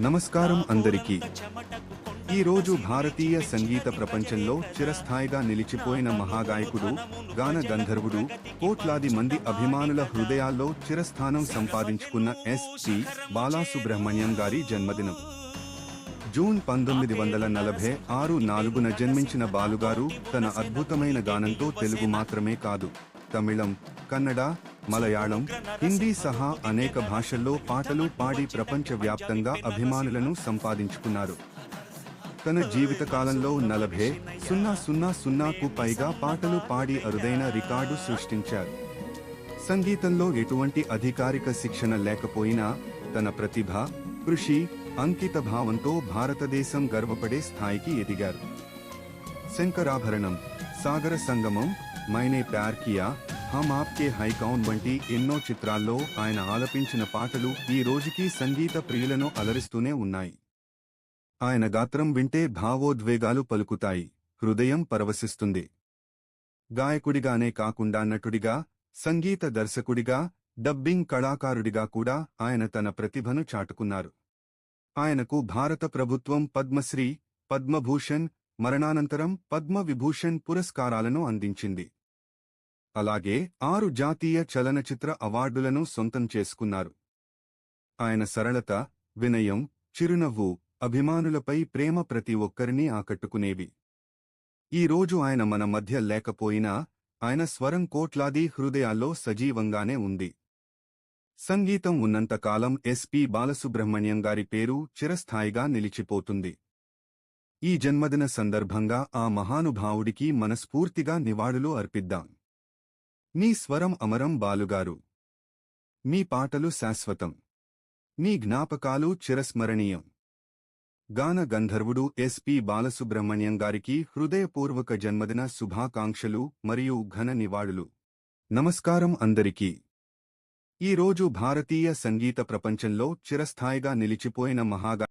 నమస్కారం అందరికీ. ఈరోజు భారతీయ సంగీత ప్రపంచంలో చిరస్థాయిగా నిలిచిపోయిన మహాగాయకుడు, గాన గంధర్వుడు, కోట్లాది మంది అభిమానుల హృదయాల్లో చిరస్థానం సంపాదించుకున్న ఎస్.పి. బాలసుబ్రహ్మణ్యం గారి జన్మదినం. జూన్ 1946 జన్మించిన బాలుగారు తన అద్భుతమైన గానంతో తెలుగు మాత్రమే కాదు, తమిళం, కన్నడ, మలయాళం, హిందీ సహా అనేక భాషల్లో పాటలు పాడి ప్రపంచవ్యాప్తంగా అభిమానులను సంపాదించుకున్నారు. తన జీవితకాలంలో 40,000కు పైగా పాటలు పాడి అరుదైన రికార్డు సృష్టించారు. సంగీతంలో ఎటువంటి అధికారిక శిక్షణ లేకపోయినా తన ప్రతిభ, కృషి, అంకిత భావంతో భారతదేశం గర్వపడే స్థాయికి ఎదిగారు. శంకరాభరణం, సాగర సంగమం, మైనే ప్యార్ కియా, హమ్ ఆప్కే హై కౌన్ వంటి ఎన్నో చిత్రాల్లో ఆయన ఆలపించిన పాటలు ఈ రోజుకీ సంగీత ప్రియులను అలరిస్తూనే ఉన్నాయి. ఆయన గాత్రం వింటే భావోద్వేగాలు పలుకుతాయి, హృదయం పరవశిస్తుంది. గాయకుడిగానే కాకుండా నటుడిగా, సంగీత దర్శకుడిగా, డబ్బింగ్ కళాకారుడిగా కూడా ఆయన తన ప్రతిభను చాటుకున్నారు. ఆయనకు భారత ప్రభుత్వం పద్మశ్రీ, పద్మభూషణ్, మరణానంతరం పద్మవిభూషణ్ పురస్కారాలను అందించింది. అలాగే 6 జాతీయ చలనచిత్ర అవార్డులను సొంతం చేసుకున్నారు. ఆయన సరళత, వినయం, చిరునవ్వు, అభిమానులపై ప్రేమ ప్రతి ఒక్కరినీ ఆకట్టుకునేవి. ఈ రోజు ఆయన మన మధ్య లేకపోయినా ఆయన స్వరం కోట్లాది హృదయాల్లో సజీవంగానే ఉంది. సంగీతం ఉన్నంతకాలం ఎస్.పి. బాలసుబ్రహ్మణ్యం గారి పేరు చిరస్థాయిగా నిలిచిపోతుంది. ఈ జన్మదిన సందర్భంగా ఆ మహానుభావుడికి మనస్ఫూర్తిగా నివాళులు అర్పిద్దాం. మీ స్వరం అమరం బాలుగారు. మీ పాటలు శాశ్వతం. మీ జ్ఞాపకాలు చిరస్మరణీయం. గాన గంధర్వుడు ఎస్.పి. బాలసుబ్రహ్మణ్యం గారికి హృదయపూర్వక జన్మదిన శుభాకాంక్షలు మరియు ఘన నివాళులు. నమస్కారం అందరికీ. ఈ రోజు భారతీయ సంగీత ప్రపంచంలో చిరస్థాయిగా నిలిచిపోయిన మహాగా